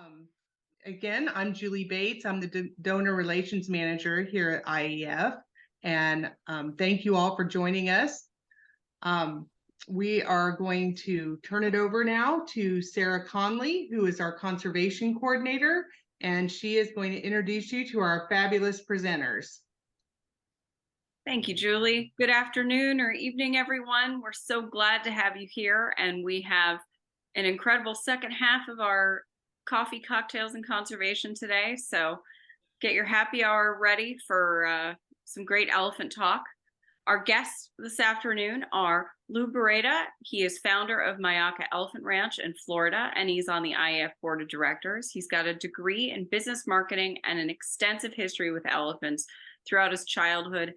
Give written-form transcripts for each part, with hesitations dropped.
Um, Again, I'm Julie Bates. I'm the Donor Relations Manager here at IEF. And thank you all for joining us. We are going to turn it over now to Sarah Conley, who is our Conservation Coordinator, and she is going to introduce you to our fabulous presenters. Thank you, Julie. Good afternoon or evening, everyone. We're so glad to have you here, and we have an incredible second half of our coffee, cocktails, and conservation today. So get your happy hour ready for some great elephant talk. Our guests this afternoon are Lou Barreda. He is founder of Myakka Elephant Ranch in Florida, and he's on the IEF Board of Directors. He's got a degree in business marketing and an extensive history with elephants throughout his childhood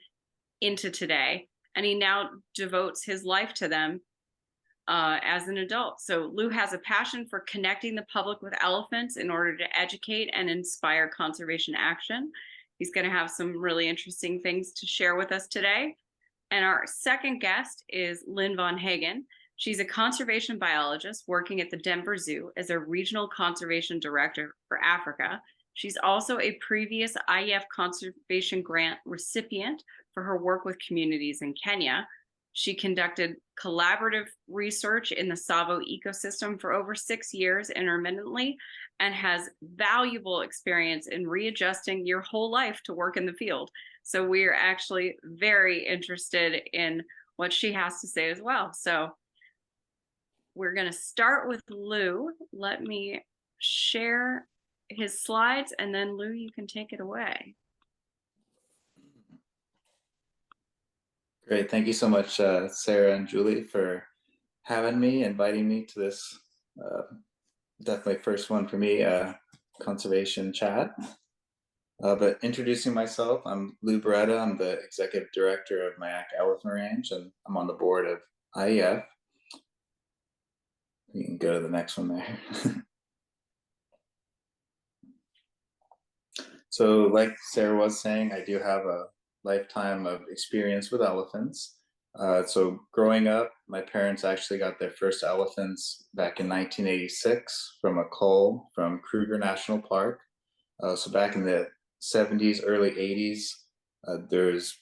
into today, and he now devotes his life to them as an adult. So Lou has a passion for connecting the public with elephants in order to educate and inspire conservation action. He's going to have some really interesting things to share with us today. And our second guest is Lynn Von Hagen. She's a conservation biologist working at the Denver Zoo as a regional conservation director for Africa. She's also a previous IEF conservation grant recipient for her work with communities in Kenya. She conducted collaborative research in the Tsavo ecosystem for over 6 years intermittently and has valuable experience in readjusting your whole life to work in the field. So we're actually very interested in what she has to say as well. So we're going to start with Lou. Let me share his slides, and then Lou, you can take it away. Great. Thank you so much, Sarah and Julie, for having me, inviting me to this definitely first one for me, conservation chat. But introducing myself, I'm Lou Barreda. I'm the executive director of Myakka Elephant Ranch, and I'm on the board of IEF. You can go to the next one there. So like Sarah was saying, I do have a lifetime of experience with elephants. So growing up, my parents actually got their first elephants back in 1986 from a cull from Kruger National Park. So back in the 70s, early 80s, there's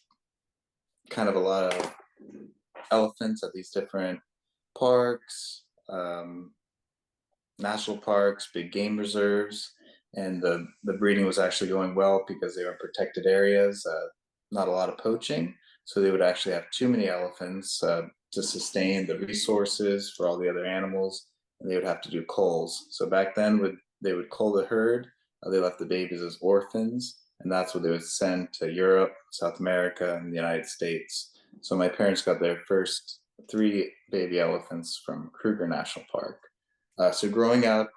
kind of a lot of elephants at these different parks, national parks, big game reserves. And the breeding was actually going well because they were in protected areas, not a lot of poaching. So they would actually have too many elephants to sustain the resources for all the other animals, and they would have to do culls. So back then, they would cull the herd. They left the babies as orphans, and that's what they would send to Europe, South America, and the United States. So my parents got their first 3 baby elephants from Kruger National Park. So growing up,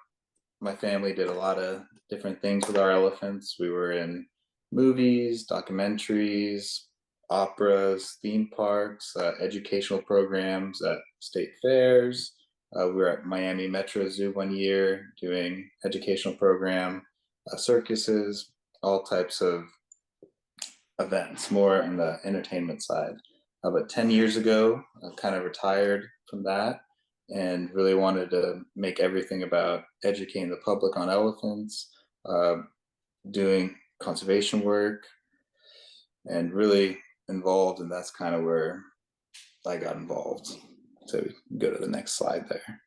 my family did a lot of different things with our elephants. We were in movies, documentaries, operas, theme parks, educational programs at state fairs. We were at Miami Metro Zoo one year doing educational program, circuses, all types of events, more on the entertainment side. But 10 years ago, I kind of retired from that and really wanted to make everything about educating the public on elephants, doing conservation work, and really involved, and that's kind of where I got involved. So go to the next slide there.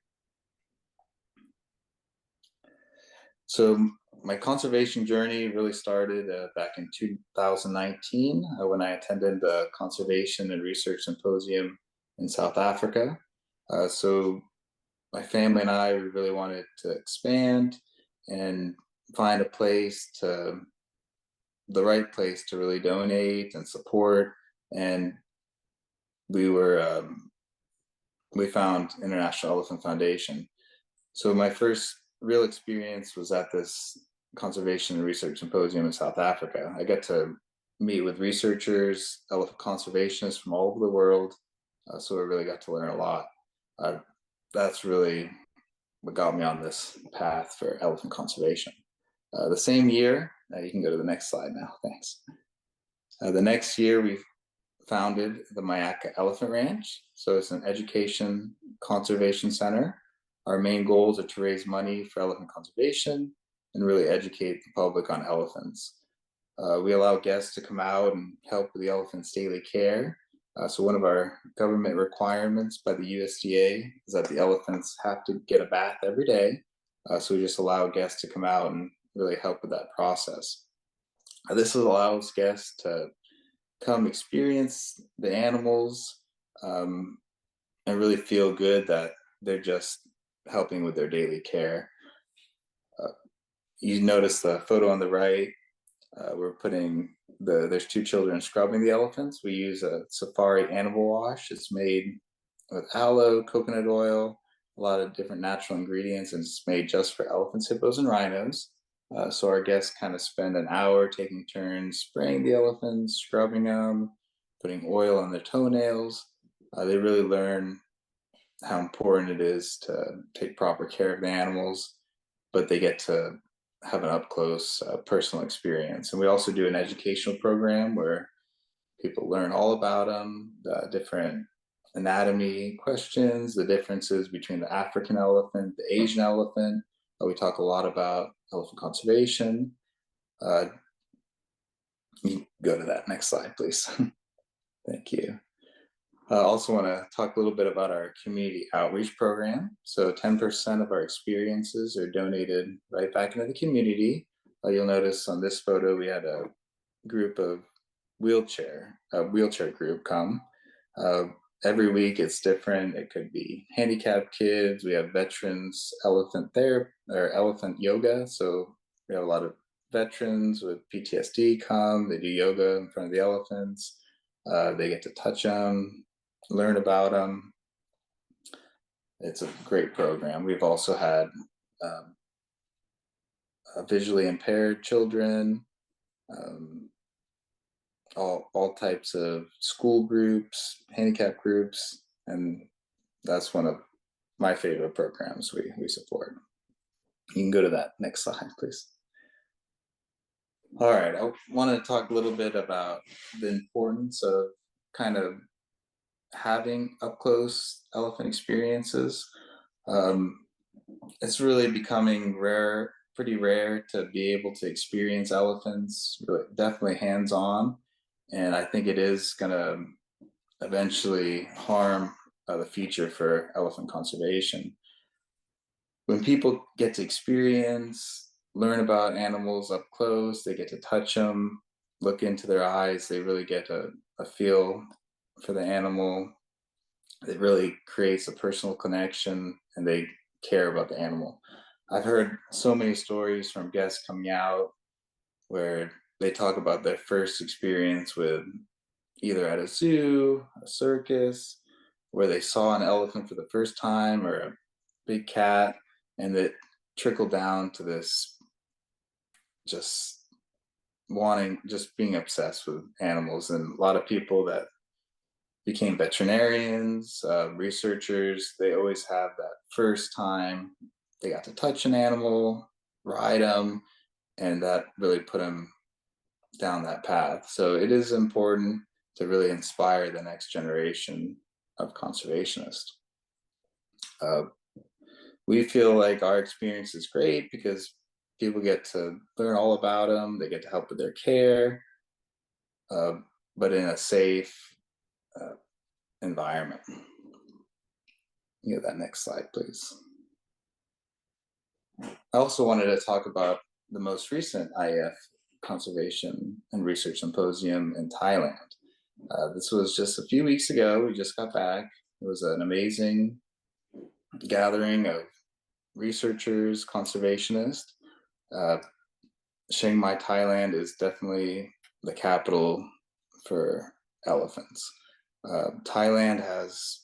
So my conservation journey really started back in 2019 when I attended the Conservation and Research Symposium in South Africa. So my family and I really wanted to expand and find a place the right place to really donate and support. And we found International Elephant Foundation. So my first real experience was at this Conservation and Research Symposium in South Africa. I got to meet with researchers, elephant conservationists from all over the world. So I really got to learn a lot. That's really what got me on this path for elephant conservation. The same year, you can go to the next slide now, thanks. The next year, we founded the Myakka Elephant Ranch. So it's an education conservation center. Our main goals are to raise money for elephant conservation, and really educate the public on elephants. We allow guests to come out and help with the elephant's daily care. So one of our government requirements by the USDA is that the elephants have to get a bath every day. So we just allow guests to come out and really help with that process. This allows guests to come experience the animals, and really feel good that they're just helping with their daily care. You notice the photo on the right. We're putting there's two children scrubbing the elephants. We use a safari animal wash. It's made with aloe, coconut oil, a lot of different natural ingredients, and it's made just for elephants, hippos, and rhinos. So our guests kind of spend an hour taking turns spraying the elephants, scrubbing them, putting oil on their toenails. They really learn how important it is to take proper care of the animals, but they get to have an up close personal experience. And we also do an educational program where people learn all about them, the different anatomy questions, the differences between the African elephant, the Asian elephant. We talk a lot about elephant conservation. You can go to that next slide, please. Thank you. I also want to talk a little bit about our community outreach program. So 10% of our experiences are donated right back into the community. You'll notice on this photo, we had a group of wheelchair group come. Every week it's different. It could be handicapped kids. We have veterans elephant therapy or elephant yoga. So we have a lot of veterans with PTSD come. They do yoga in front of the elephants. They get to touch them, learn about them. It's a great program. We've also had visually impaired children, all types of school groups, handicap groups, and that's one of my favorite programs we support. You can go to that next slide, please. All right, I want to talk a little bit about the importance of kind of having up close elephant experiences. It's really becoming pretty rare to be able to experience elephants, really, definitely hands on. And I think it is going to eventually harm the future for elephant conservation. When people get to experience, learn about animals up close, they get to touch them, look into their eyes, they really get a feel for the animal. It really creates a personal connection and they care about the animal. I've heard so many stories from guests coming out where they talk about their first experience with either at a zoo, a circus, where they saw an elephant for the first time, or a big cat, and it trickled down to this just being obsessed with animals. And a lot of people that became veterinarians, researchers, they always have that first time they got to touch an animal, ride them, and that really put them down that path. So it is important to really inspire the next generation of conservationists. We feel like our experience is great because people get to learn all about them, they get to help with their care, but in a safe environment. You get that next slide, please. I also wanted to talk about the most recent IEF Conservation and Research Symposium in Thailand. This was just a few weeks ago. We just got back. It was an amazing gathering of researchers, conservationists. Chiang Mai, Thailand is definitely the capital for elephants. Thailand has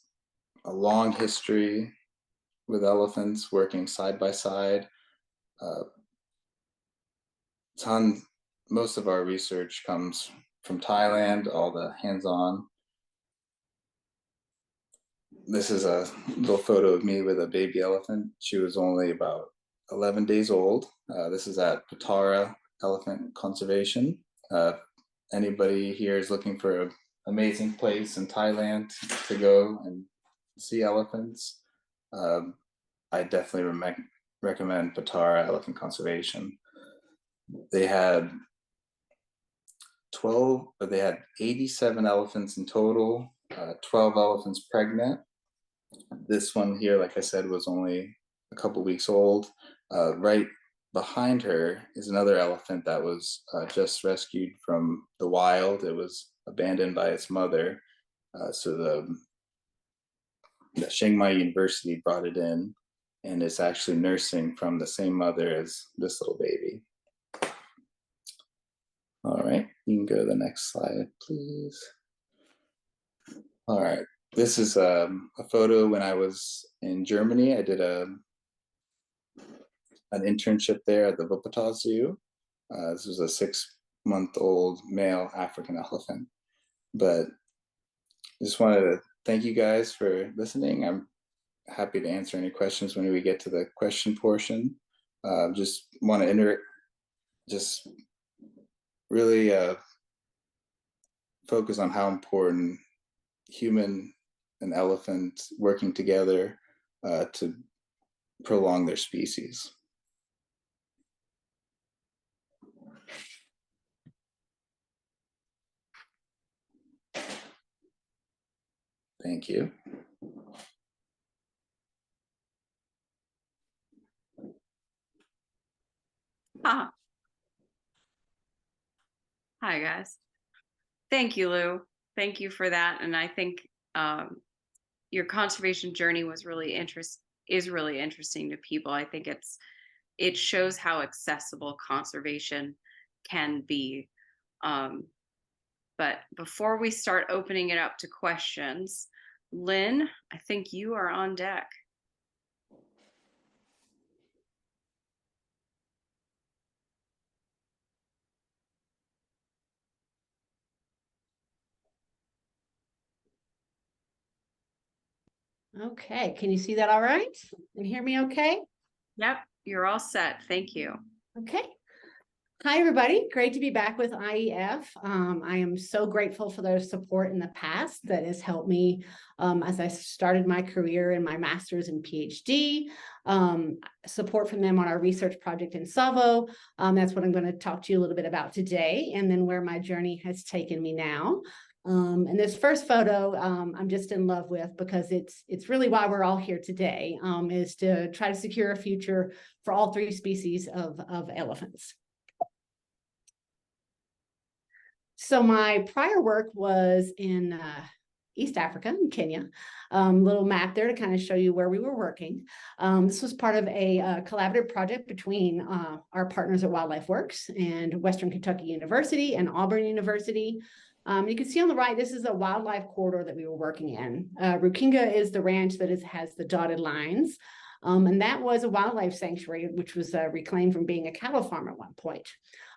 a long history with elephants working side by side. Most of our research comes from Thailand, all the hands-on. This is a little photo of me with a baby elephant. She was only about 11 days old. This is at Patara Elephant Conservation. Anybody here is looking for an amazing place in Thailand to go and see elephants, I definitely recommend Patara Elephant Conservation. They had 87 elephants in total, 12 elephants pregnant. This one here, like I said, was only a couple weeks old. Right behind her is another elephant that was just rescued from the wild. It was abandoned by its mother. So the Chiang Mai University brought it in, and it's actually nursing from the same mother as this little baby. All right, you can go to the next slide, please. All right, this is a photo when I was in Germany. I did an internship there at the Wuppertal Zoo. This was a 6-month-old male African elephant. But I just wanted to thank you guys for listening. I'm happy to answer any questions when we get to the question portion. Just want to really focus on how important human and elephant working together to prolong their species. Thank you. Hi guys. Thank you, Lou. Thank you for that. And I think your conservation journey was really interesting to people. I think it shows how accessible conservation can be. But before we start opening it up to questions, Lynn, I think you are on deck. Okay, can you see that all right? Can you hear me okay? Yep, you're all set. Thank you. Okay. Hi, everybody. Great to be back with IEF. I am so grateful for their support in the past that has helped me as I started my career in my master's and PhD. Support from them on our research project in Tsavo. That's what I'm going to talk to you a little bit about today, and then where my journey has taken me now. And this first photo, I'm just in love with because it's really why we're all here today, is to try to secure a future for all 3 species of elephants. So my prior work was in East Africa, in Kenya. Little map there to kind of show you where we were working. This was part of a collaborative project between our partners at Wildlife Works and Western Kentucky University and Auburn University. You can see on the right, this is a wildlife corridor that we were working in. Rukinga is the ranch that has the dotted lines. And that was a wildlife sanctuary, which was reclaimed from being a cattle farm at one point.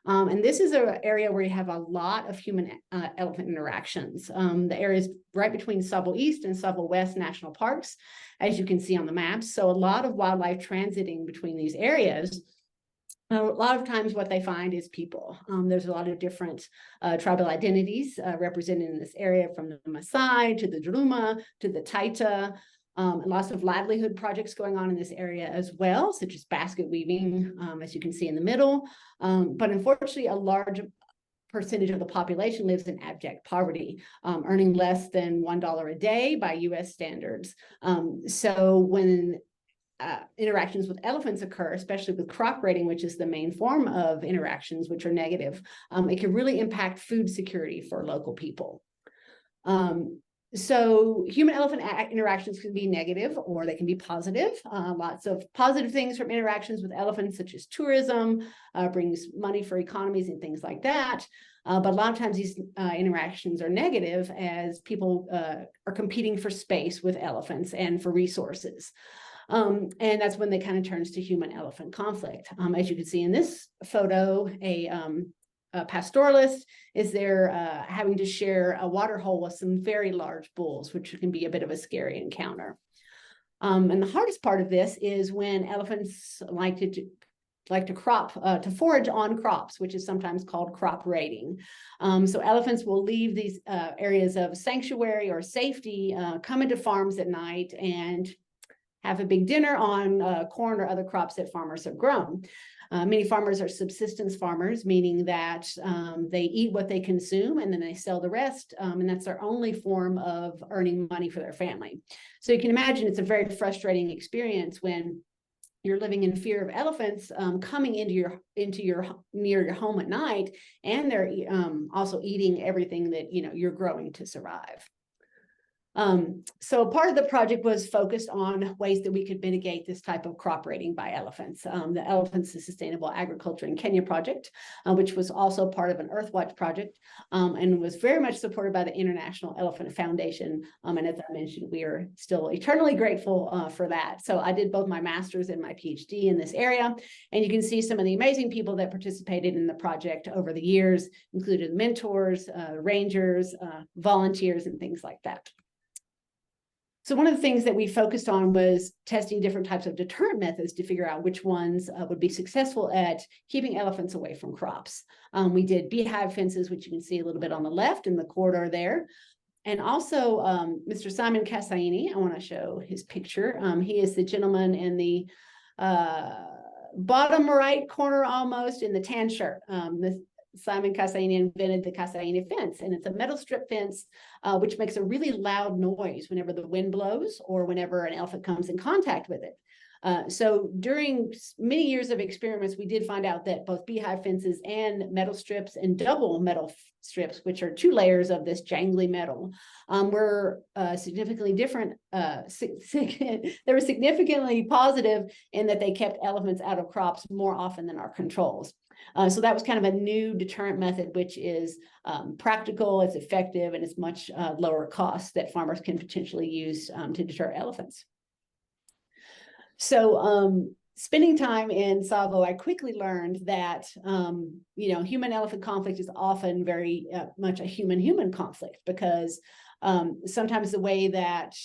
And this is an area where you have a lot of human elephant interactions. The area is right between Tsavo East and Tsavo West National Parks, as you can see on the maps. So a lot of wildlife transiting between these areas. A lot of times what they find is people. There's a lot of different tribal identities represented in this area, from the Maasai to the Druma to the Taita. And lots of livelihood projects going on in this area as well, such as basket weaving, as you can see in the middle. But unfortunately, a large percentage of the population lives in abject poverty, earning less than $1 a day by US standards. So when interactions with elephants occur, especially with crop raiding, which is the main form of interactions, which are negative, it can really impact food security for local people. So human-elephant interactions can be negative or they can be positive. Lots of positive things from interactions with elephants, such as tourism, brings money for economies and things like that. But a lot of times these interactions are negative as people are competing for space with elephants and for resources. And that's when they kind of turns to human-elephant conflict. As you can see in this photo, a pastoralist is there having to share a water hole with some very large bulls, which can be a bit of a scary encounter. And the hardest part of this is when elephants like to forage on crops, which is sometimes called crop raiding. So elephants will leave these areas of sanctuary or safety, come into farms at night and have a big dinner on corn or other crops that farmers have grown. Many farmers are subsistence farmers, meaning that they eat what they consume and then they sell the rest, and that's their only form of earning money for their family. So you can imagine it's a very frustrating experience when you're living in fear of elephants coming into your near your home at night, and they're also eating everything that you're growing to survive. So part of the project was focused on ways that we could mitigate this type of crop raiding by elephants. The Elephants to Sustainable Agriculture in Kenya project, which was also part of an Earthwatch project, and was very much supported by the International Elephant Foundation. And as I mentioned, we are still eternally grateful for that. So I did both my master's and my PhD in this area, and you can see some of the amazing people that participated in the project over the years, included mentors, rangers, volunteers, and things like that. So one of the things that we focused on was testing different types of deterrent methods to figure out which ones would be successful at keeping elephants away from crops. We did beehive fences, which you can see a little bit on the left in the corridor there. And also Mr. Simon Kasaini, I want to show his picture. He is the gentleman in the bottom right corner almost in the tan shirt. Simon Kasaini invented the Kasaini fence, and it's a metal strip fence, which makes a really loud noise whenever the wind blows or whenever an elephant comes in contact with it. So during many years of experiments, we did find out that both beehive fences and metal strips and double metal strips, which are 2 layers of this jangly metal, were significantly different. They were significantly positive in that they kept elephants out of crops more often than our controls. So that was kind of a new deterrent method, which is practical, it's effective, and it's much lower cost that farmers can potentially use to deter elephants. So spending time in Tsavo, I quickly learned that human-elephant conflict is often very much a human-human conflict, because sometimes the way that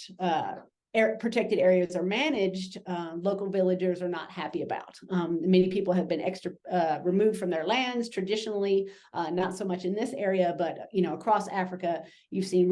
protected areas are managed, local villagers are not happy about. Many people have been removed from their lands traditionally, not so much in this area, but across Africa, you've seen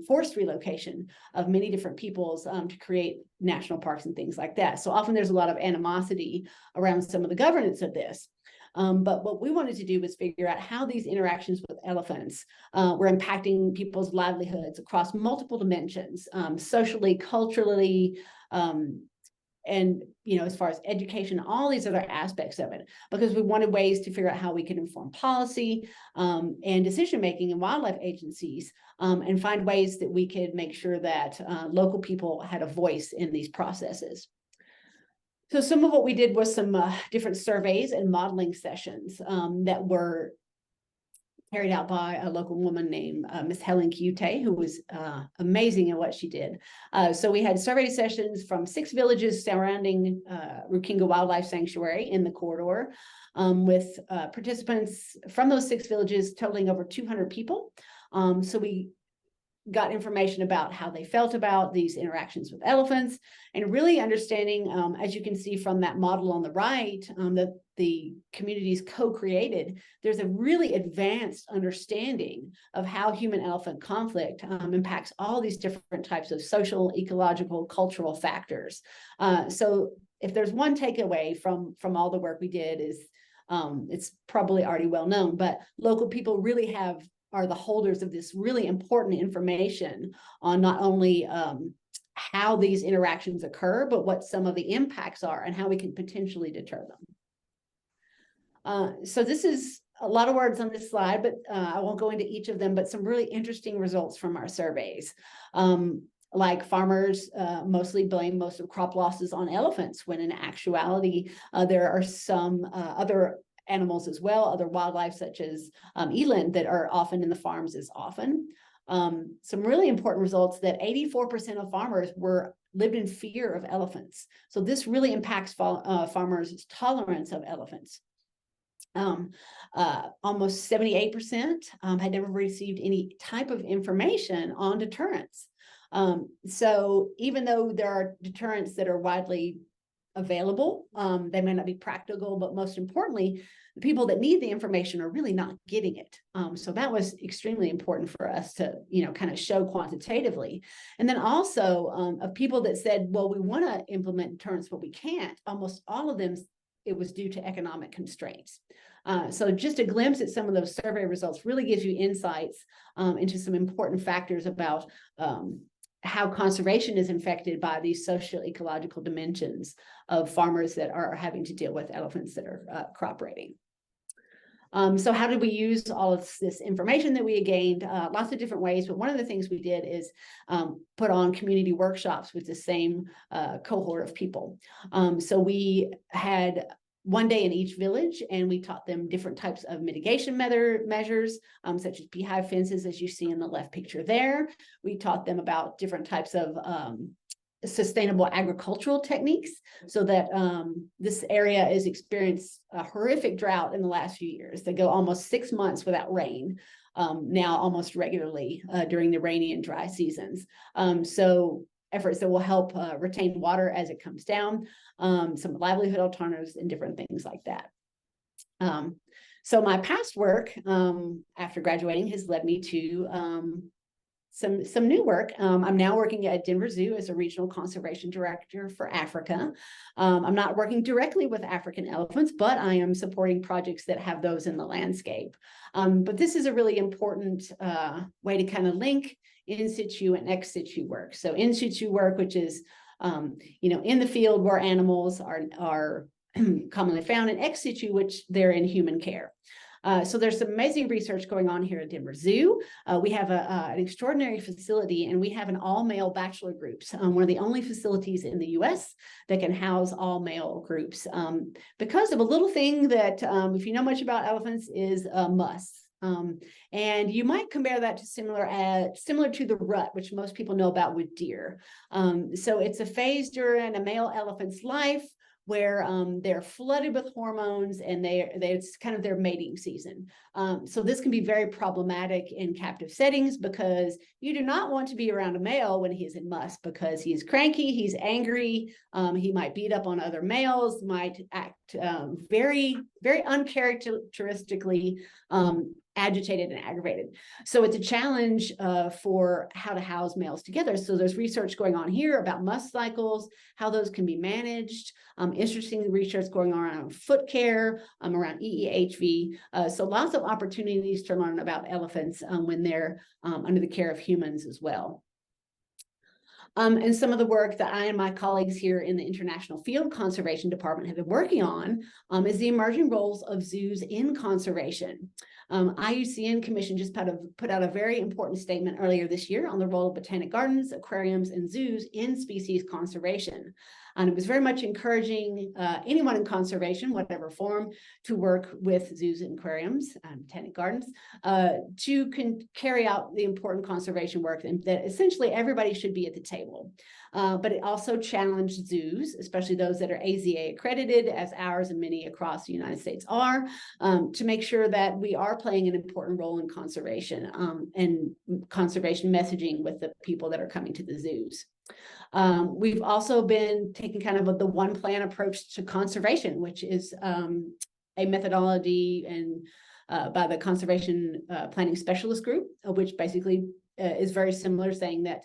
forced relocation of many different peoples to create national parks and things like that. So often there's a lot of animosity around some of the governance of this. But what we wanted to do was figure out how these interactions with elephants were impacting people's livelihoods across multiple dimensions, socially, culturally, and as far as education, all these other aspects of it, because we wanted ways to figure out how we could inform policy and decision-making in wildlife agencies, and find ways that we could make sure that local people had a voice in these processes. So some of what we did was some different surveys and modeling sessions that were carried out by a local woman named Miss Helen Kiute, who was amazing in what she did. So we had survey sessions from 6 villages surrounding Rukinga Wildlife Sanctuary in the corridor, with participants from those 6 villages totaling over 200 people. So we got information about how they felt about these interactions with elephants, and really understanding, as you can see from that model on the right, that the communities co-created, there's a really advanced understanding of how human-elephant conflict impacts all these different types of social, ecological, cultural factors. So if there's one takeaway from all the work we did is, it's probably already well known, but local people really are the holders of this really important information on not only how these interactions occur, but what some of the impacts are and how we can potentially deter them. So this is a lot of words on this slide, but I won't go into each of them, but some really interesting results from our surveys. Like farmers mostly blame most of crop losses on elephants, when in actuality, there are some other animals as well, other wildlife such as eland that are often in the farms as often. Some really important results that 84% of farmers lived in fear of elephants. So this really impacts farmers' tolerance of elephants. Almost 78% had never received any type of information on deterrence. So even though there are deterrents that are widely available. They may not be practical, but most importantly, the people that need the information are really not getting it. So that was extremely important for us to, kind of show quantitatively. And then also of people that said, well, we want to implement deterrence, but we can't. Almost all of them, it was due to economic constraints. So just a glimpse at some of those survey results really gives you insights into some important factors about how conservation is affected by these social ecological dimensions of farmers that are having to deal with elephants that are crop raiding. So how did we use all of this information that we had gained? Lots of different ways, but one of the things we did is put on community workshops with the same cohort of people. So we had one day in each village, and we taught them different types of mitigation measures, such as beehive fences, as you see in the left picture there. We taught them about different types of sustainable agricultural techniques, so that this area has experienced a horrific drought in the last few years. They go almost 6 months without rain, now almost regularly during the rainy and dry seasons. So efforts that will help retain water as it comes down, some livelihood alternatives and different things like that. So my past work after graduating has led me to some new work. I'm now working at Denver Zoo as a regional conservation director for Africa. I'm not working directly with African elephants, but I am supporting projects that have those in the landscape. But this is a really important way to kind of link in situ and ex situ work. So in situ work, which is in the field where animals are commonly found, and ex situ, which they're in human care. So there's some amazing research going on here at Denver Zoo. We have an extraordinary facility, and we have an all-male bachelor groups. One of the only facilities in the U.S. that can house all-male groups because of a little thing that, if you know much about elephants, is muss. And you might compare that to similar to the rut, which most people know about with deer. So it's a phase during a male elephant's life where they're flooded with hormones, and it's kind of their mating season. So this can be very problematic in captive settings, because you do not want to be around a male when he's in muss, because he's cranky, he's angry, he might beat up on other males, might act very, very uncharacteristically agitated and aggravated. So it's a challenge for how to house males together. So there's research going on here about muss cycles, how those can be managed. Interesting research going on around foot care, around EEHV. So lots of opportunities to learn about elephants when they're under the care of humans as well. And some of the work that I and my colleagues here in the International Field Conservation Department have been working on is the emerging roles of zoos in conservation. IUCN Commission just put out a very important statement earlier this year on the role of botanic gardens, aquariums, and zoos in species conservation. And it was very much encouraging anyone in conservation, whatever form, to work with zoos and aquariums, botanic gardens, to carry out the important conservation work, and that essentially everybody should be at the table. But it also challenged zoos, especially those that are AZA accredited, as ours and many across the United States are, to make sure that we are playing an important role in conservation and conservation messaging with the people that are coming to the zoos. We've also been taking kind of the one plan approach to conservation, which is a methodology and by the Conservation Planning Specialist Group, which basically is very similar, saying that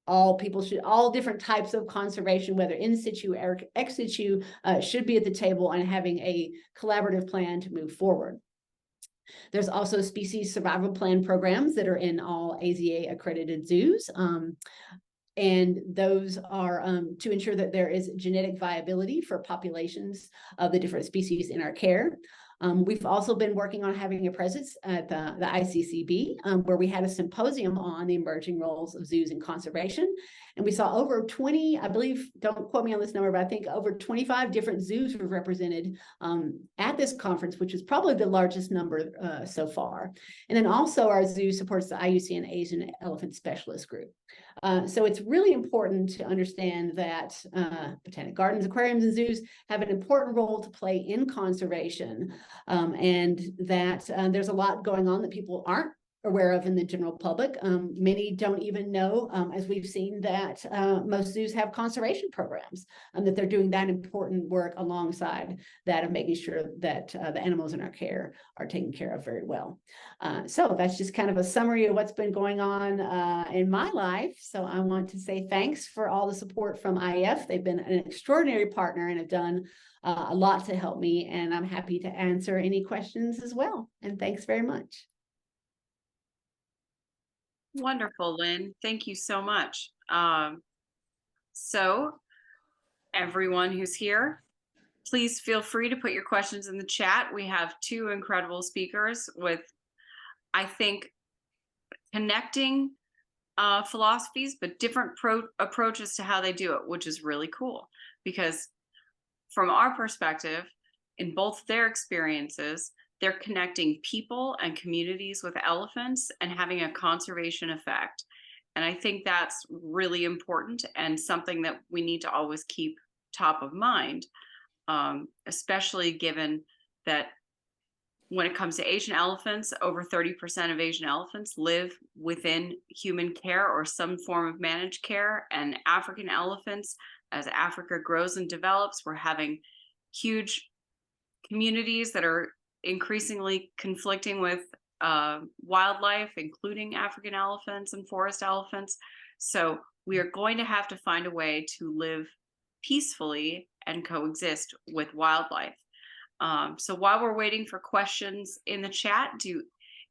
all different types of conservation, whether in situ or ex situ, should be at the table and having a collaborative plan to move forward. There's also species survival plan programs that are in all AZA accredited zoos. And those are to ensure that there is genetic viability for populations of the different species in our care. We've also been working on having a presence at the ICCB, where we had a symposium on the emerging roles of zoos in conservation. And we saw over 20, I believe, don't quote me on this number, but I think over 25 different zoos were represented at this conference, which is probably the largest number so far. And then also our zoo supports the IUCN Asian Elephant Specialist Group. So it's really important to understand that botanic gardens, aquariums, and zoos have an important role to play in conservation, and that there's a lot going on that people aren't aware of in the general public. Many don't even know, as we've seen, that most zoos have conservation programs, and that they're doing that important work alongside that of making sure that the animals in our care are taken care of very well. So that's just kind of a summary of what's been going on in my life. So I want to say thanks for all the support from IEF. They've been an extraordinary partner and have done a lot to help me, and I'm happy to answer any questions as well. And thanks very much. Wonderful, Lynn. Thank you so much. So everyone who's here, please feel free to put your questions in the chat. We have two incredible speakers with, I think, connecting philosophies, but different approaches to how they do it, which is really cool. Because from our perspective, in both their experiences, they're connecting people and communities with elephants and having a conservation effect. And I think that's really important and something that we need to always keep top of mind, especially given that when it comes to Asian elephants, over 30% of Asian elephants live within human care or some form of managed care. And African elephants, as Africa grows and develops, we're having huge communities that are increasingly conflicting with wildlife, including African elephants and forest elephants. So we are going to have to find a way to live peacefully and coexist with wildlife. So while we're waiting for questions in the chat, do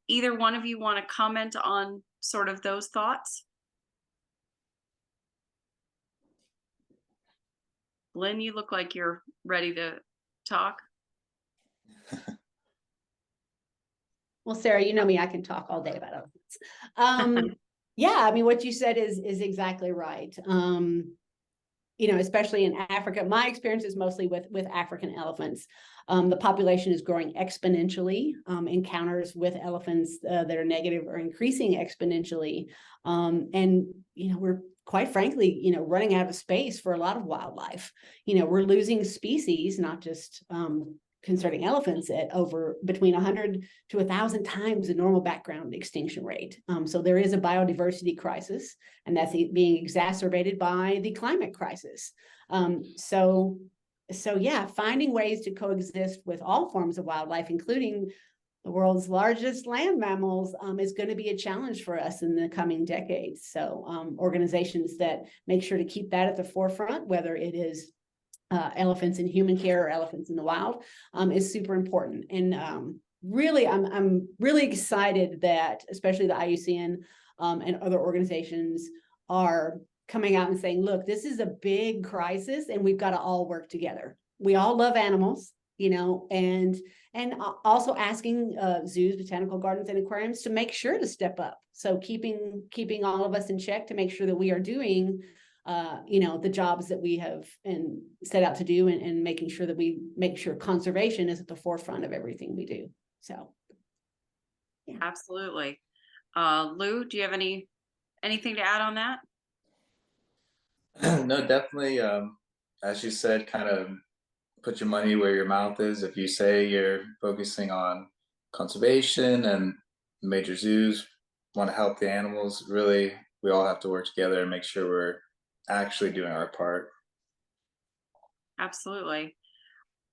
either one of you want to comment on sort of those thoughts? Lynn, you look like you're ready to talk. Well, Sarah, you know me, I can talk all day about elephants. Yeah, I mean, what you said is exactly right. You know, especially in Africa, my experience is mostly with African elephants. The population is growing exponentially. Encounters with elephants that are negative are increasing exponentially. And, you know, we're quite frankly, you know, running out of space for a lot of wildlife. You know, we're losing species, not just concerning elephants, at over between 100 to 1,000 times the normal background extinction rate. So there is a biodiversity crisis, and that's being exacerbated by the climate crisis. So yeah, finding ways to coexist with all forms of wildlife, including the world's largest land mammals, is going to be a challenge for us in the coming decades. So organizations that make sure to keep that at the forefront, whether it is elephants in human care or elephants in the wild, is super important. And really, I'm really excited that especially the IUCN and other organizations are coming out and saying, look, this is a big crisis and we've got to all work together. We all love animals, you know, and also asking zoos, botanical gardens, and aquariums to make sure to step up. So keeping all of us in check to make sure that we are doing you know, the jobs that we have and set out to do, and making sure that we make sure conservation is at the forefront of everything we do. So, yeah. Absolutely. Lou, do you have anything to add on that? No, definitely. As you said, kind of put your money where your mouth is. If you say you're focusing on conservation and major zoos want to help the animals, really, we all have to work together and make sure we're actually doing our part. Absolutely.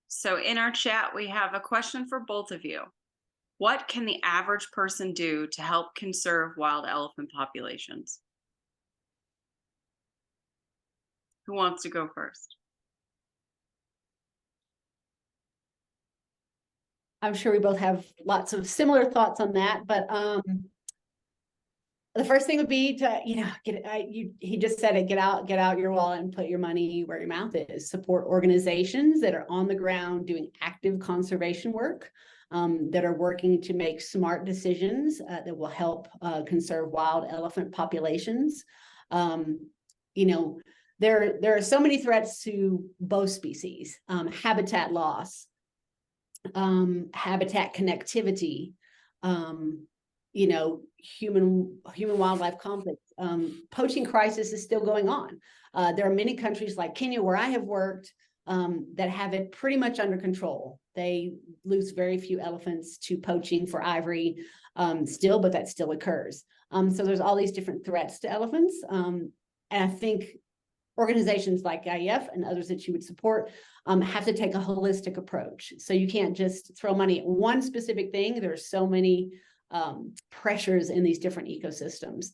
So in our chat, we have a question for both of you. What can the average person do to help conserve wild elephant populations? Who wants to go first? I'm sure we both have lots of similar thoughts on that, but the first thing would be to, you know, he just said it, get out your wallet and put your money where your mouth is. Support organizations that are on the ground doing active conservation work, that are working to make smart decisions that will help conserve wild elephant populations. You know, there are so many threats to both species: habitat loss, habitat connectivity, you know, human wildlife conflict. Poaching crisis is still going on. There are many countries like Kenya, where I have worked, that have it pretty much under control. They lose very few elephants to poaching for ivory still, but that still occurs. So there's all these different threats to elephants. And I think organizations like IEF and others that you would support have to take a holistic approach. So you can't just throw money at one specific thing. There's so many pressures in these different ecosystems.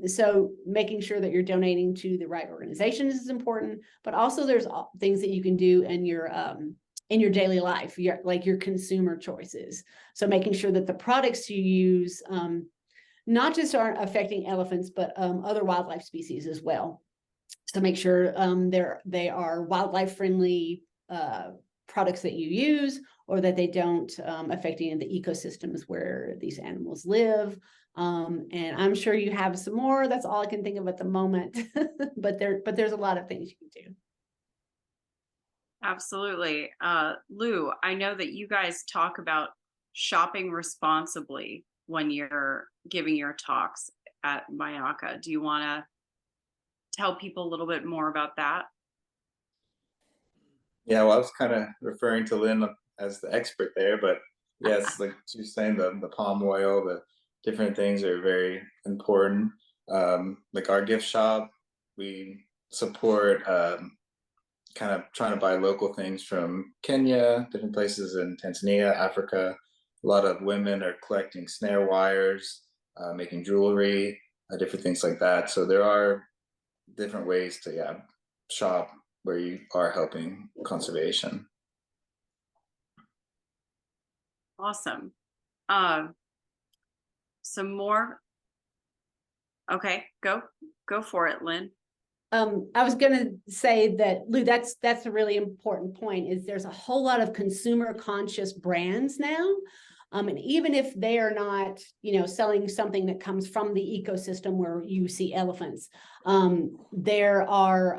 So making sure that you're donating to the right organizations is important, but also there's things that you can do in your daily life, like your consumer choices. So making sure that the products you use not just aren't affecting elephants, but other wildlife species as well. So make sure they are wildlife friendly products that you use, or that they don't affect any of the ecosystems where these animals live. And I'm sure you have some more. That's all I can think of at the moment. but there's a lot of things you can do. Absolutely. Lou, I know that you guys talk about shopping responsibly when you're giving your talks at Myakka. Do you want to tell people a little bit more about that? Yeah, well, I was kind of referring to Lynn as the expert there, but yes, like she was saying, the palm oil, the different things are very important. Like our gift shop, we support kind of trying to buy local things from Kenya, different places in Tanzania, Africa. A lot of women are collecting snare wires, making jewelry, different things like that. So there are different ways to shop where you are helping conservation. Awesome. Some more. Okay, go for it, Lynn. I was going to say that, Lou, that's a really important point, is there's a whole lot of consumer conscious brands now. And even if they are not, selling something that comes from the ecosystem where you see elephants, there are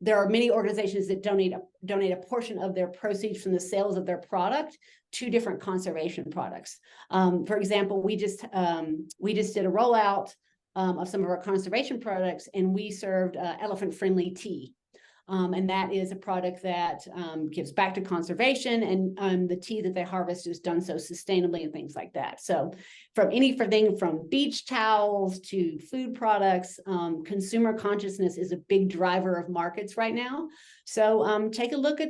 many organizations that donate a portion of their proceeds from the sales of their product to different conservation products. For example, we just did a rollout of some of our conservation products, and we served elephant-friendly tea. And that is a product that gives back to conservation, and the tea that they harvest is done so sustainably and things like that. So from anything from beach towels to food products, consumer consciousness is a big driver of markets right now. So take a look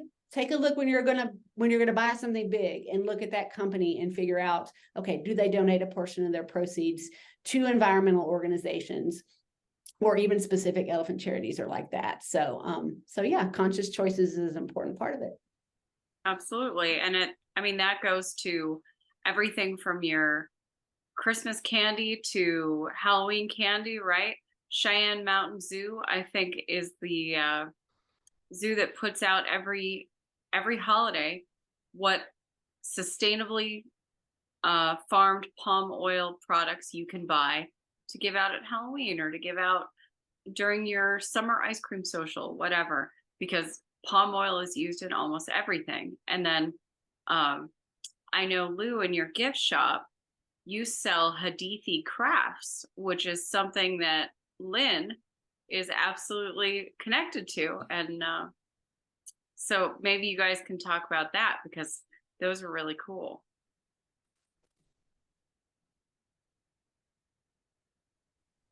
when you're gonna buy something big, and look at that company and figure out, okay, do they donate a portion of their proceeds to environmental organizations, or even specific elephant charities are like that. So yeah, conscious choices is an important part of it. Absolutely. And that goes to everything from your Christmas candy to Halloween candy, right? Cheyenne Mountain Zoo, I think, is the zoo that puts out every holiday what sustainably farmed palm oil products you can buy to give out at Halloween, or to give out during your summer ice cream social, whatever, because palm oil is used in almost everything. And then I know, Lou, in your gift shop, you sell Hadithi crafts, which is something that Lynn is absolutely connected to. And so maybe you guys can talk about that, because those are really cool.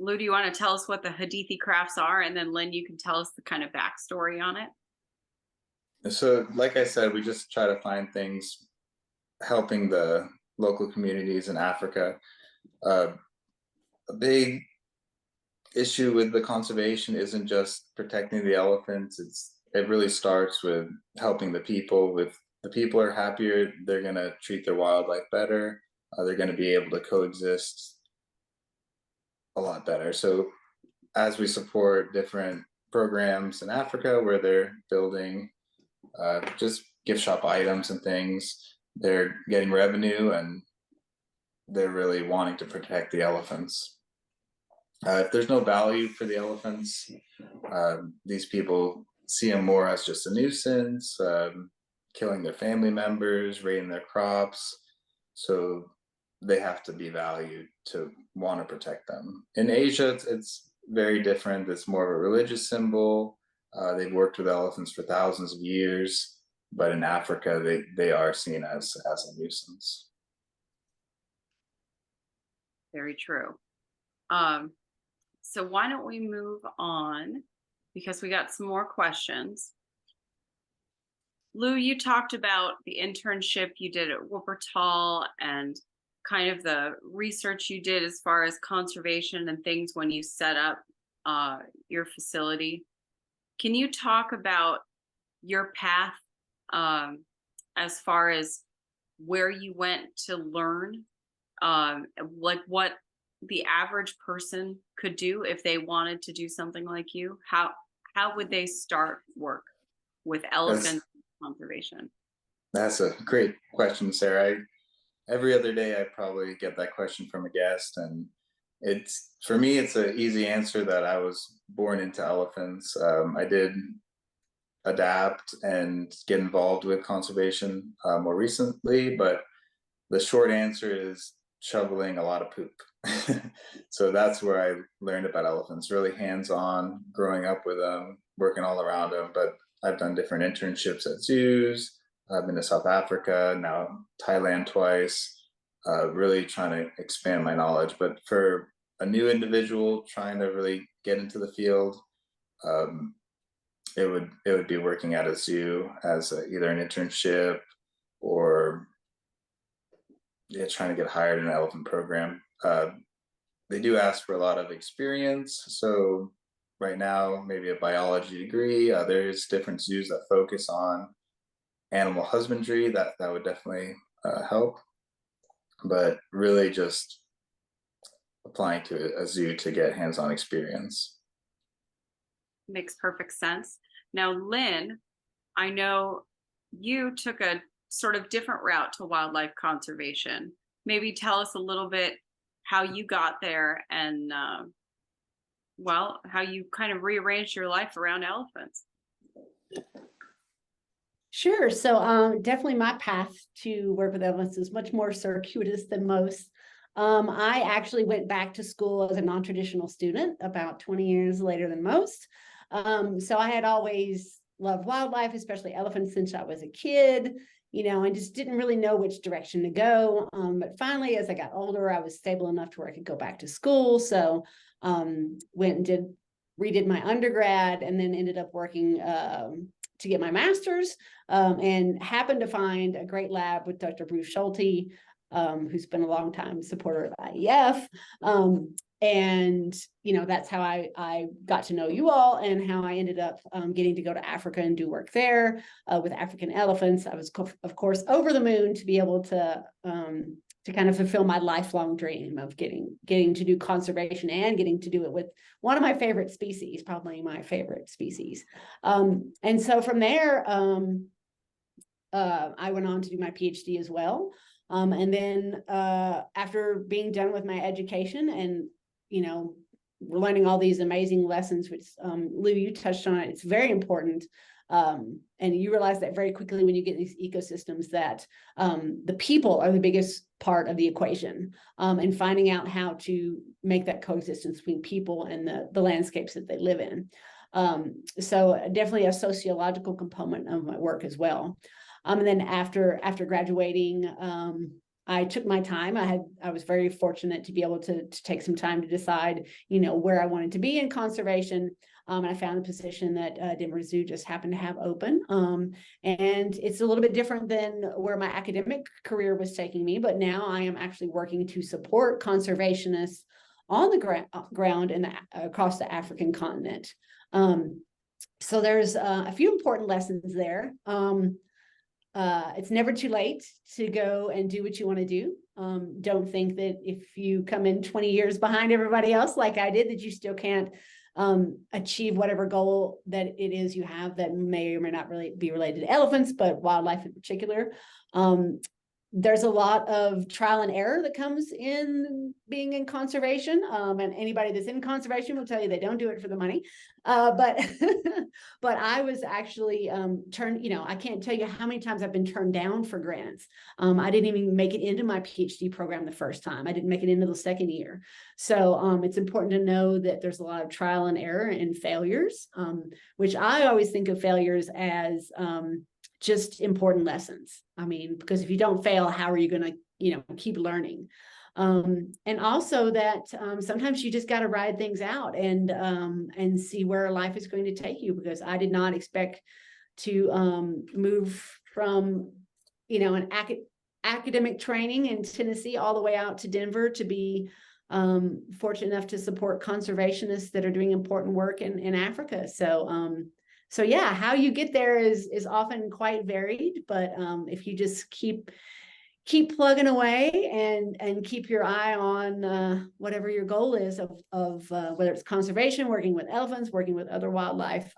Lou, do you want to tell us what the Hadithi crafts are? And then Lynn, you can tell us the kind of backstory on it. So like I said, we just try to find things helping the local communities in Africa. A big issue with the conservation isn't just protecting the elephants. It really starts with helping the people. If the people are happier, they're going to treat their wildlife better. They're going to be able to coexist a lot better. So as we support different programs in Africa where they're building just gift shop items and things, they're getting revenue, and they're really wanting to protect the elephants. If there's no value for the elephants, these people see them more as just a nuisance, killing their family members, raiding their crops. So they have to be valued to want to protect them. In Asia, it's very different. It's more of a religious symbol. They've worked with elephants for thousands of years. but in Africa, they are seen as a nuisance. Very true. So why don't we move on, because we got some more questions. Lou, you talked about the internship you did at Wuppertal and kind of the research you did as far as conservation and things when you set up your facility. Can you talk about your path as far as where you went to learn, like what the average person could do if they wanted to do something like you? How would they start work with elephant conservation? That's a great question, Sarah. Every other day I probably get that question from a guest, and it's, for me, it's an easy answer that I was born into elephants. I did adapt and get involved with conservation more recently, but the short answer is shoveling a lot of poop. So that's where I learned about elephants, really hands-on, growing up with them, working all around them. But I've done different internships at zoos. I've been to South Africa, now Thailand twice, really trying to expand my knowledge. But for a new individual trying to really get into the field, it would be working at a zoo as either an internship or trying to get hired in an elephant program. They do ask for a lot of experience. So right now, maybe a biology degree. There's different zoos that focus on animal husbandry. That would definitely help. But really just applying to a zoo to get hands-on experience. Makes perfect sense. Now, Lynn, I know you took a sort of different route to wildlife conservation. Maybe tell us a little bit how you got there and, well, how you kind of rearranged your life around elephants. Sure. So definitely my path to work with elephants is much more circuitous than most. I actually went back to school as a non-traditional student about 20 years later than most. So I had always loved wildlife, especially elephants, since I was a kid. I just didn't really know which direction to go. But finally, as I got older, I was stable enough to where I could go back to school. So went and redid my undergrad, and then ended up working to get my master's, and happened to find a great lab with Dr. Bruce Schulte, who's been a long time supporter of IEF. And that's how I got to know you all, and how I ended up getting to go to Africa and do work there with African elephants. I was, of course, over the moon to be able to kind of fulfill my lifelong dream of getting to do conservation and getting to do it with one of my favorite species, probably my favorite species. And so from there, I went on to do my PhD as well. And then after being done with my education and we're learning all these amazing lessons, which Lou, you touched on it. It's very important. And you realize that very quickly when you get these ecosystems that the people are the biggest part of the equation, and finding out how to make that coexistence between people and the landscapes that they live in. So definitely a sociological component of my work as well. And then after graduating, I took my time. I was very fortunate to be able to take some time to decide, where I wanted to be in conservation. And I found a position that Denver Zoo just happened to have open. And it's a little bit different than where my academic career was taking me, but now I am actually working to support conservationists on the ground and across the African continent. So there's a few important lessons there. It's never too late to go and do what you want to do. Don't think that if you come in 20 years behind everybody else, like I did, that you still can't achieve whatever goal that it is you have that may or may not really be related to elephants, but wildlife in particular. There's a lot of trial and error that comes in being in conservation. And anybody that's in conservation will tell you they don't do it for the money. But I was actually turned, I can't tell you how many times I've been turned down for grants. I didn't even make it into my PhD program the first time. I didn't make it into the second year. So it's important to know that there's a lot of trial and error and failures, which I always think of failures as just important lessons. I mean, because if you don't fail, how are you going to, keep learning? And also that sometimes you just got to ride things out and see where life is going to take you, because I did not expect to move from, an academic training in Tennessee all the way out to Denver to be fortunate enough to support conservationists that are doing important work in Africa. So yeah, how you get there is often quite varied, but if you just keep plugging away and keep your eye on whatever your goal is of whether it's conservation, working with elephants, working with other wildlife,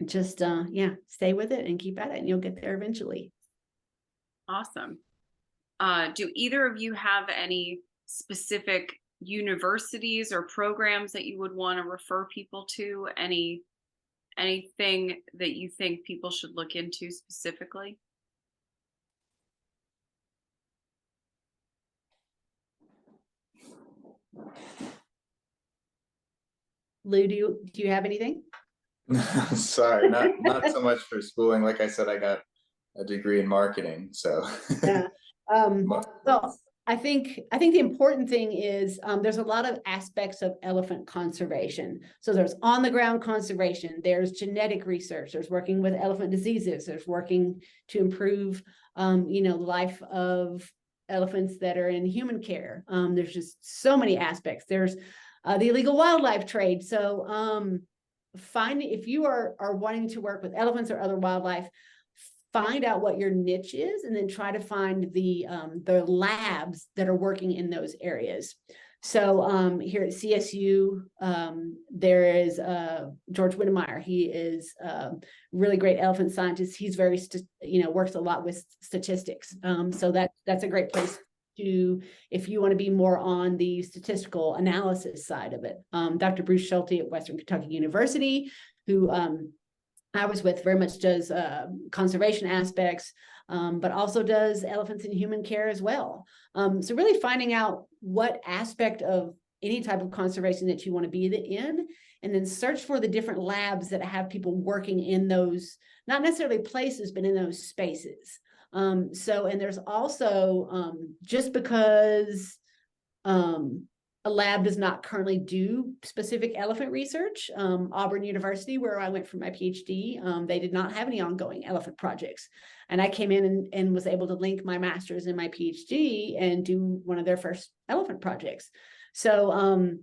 just stay with it and keep at it, and you'll get there eventually. Awesome. Do either of you have any specific universities or programs that you would want to refer people to? Anything that you think people should look into specifically? Lou, do you have anything? Sorry, not so much for schooling. Like I said, I got a degree in marketing, so Yeah. Well, I think the important thing is there's a lot of aspects of elephant conservation. So there's on the ground conservation, there's genetic research, there's working with elephant diseases, there's working to improve the life of elephants that are in human care. There's just so many aspects. There's the illegal wildlife trade. So if you are wanting to work with elephants or other wildlife, find out what your niche is, and then try to find the labs that are working in those areas. So here at CSU, there is George Winnemeyer. He is a really great elephant scientist. He's very, works a lot with statistics. So that's a great place to, if you want to be more on the statistical analysis side of it. Dr. Bruce Schulte at Western Kentucky University, who I was with, very much does conservation aspects, but also does elephants in human care as well. So really finding out what aspect of any type of conservation that you want to be in, and then search for the different labs that have people working in those, not necessarily places, but in those spaces. And there's also, just because a lab does not currently do specific elephant research. Auburn University, where I went for my PhD, they did not have any ongoing elephant projects. And I came in and was able to link my master's and my PhD and do one of their first elephant projects. So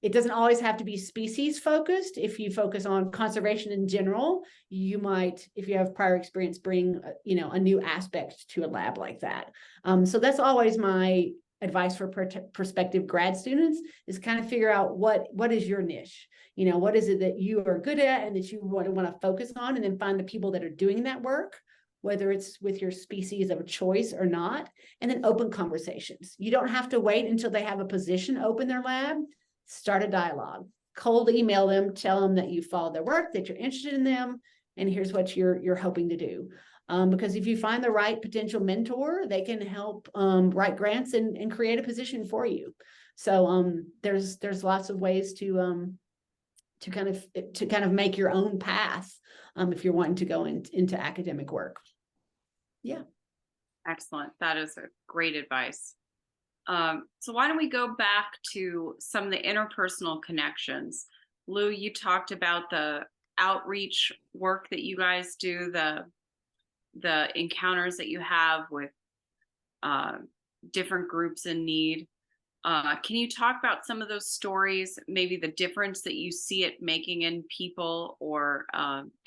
it doesn't always have to be species focused. If you focus on conservation in general, you might, if you have prior experience, bring a new aspect to a lab like that. So that's always my advice for prospective grad students, is kind of figure out what is your niche, what is it that you are good at and that you want to focus on, and then find the people that are doing that work, whether it's with your species of choice or not, and then open conversations. You don't have to wait until they have a position open their lab. Start a dialogue, cold email them, tell them that you followed their work, that you're interested in them, and here's what you're hoping to do. Because if you find the right potential mentor, they can help write grants and create a position for you. So there's lots of ways to kind of make your own path if you're wanting to go into academic work. Yeah. Excellent. That is a great advice. So why don't we go back to some of the interpersonal connections? Lou, you talked about the outreach work that you guys do, the encounters that you have with different groups in need. Can you talk about some of those stories, maybe the difference that you see it making in people, or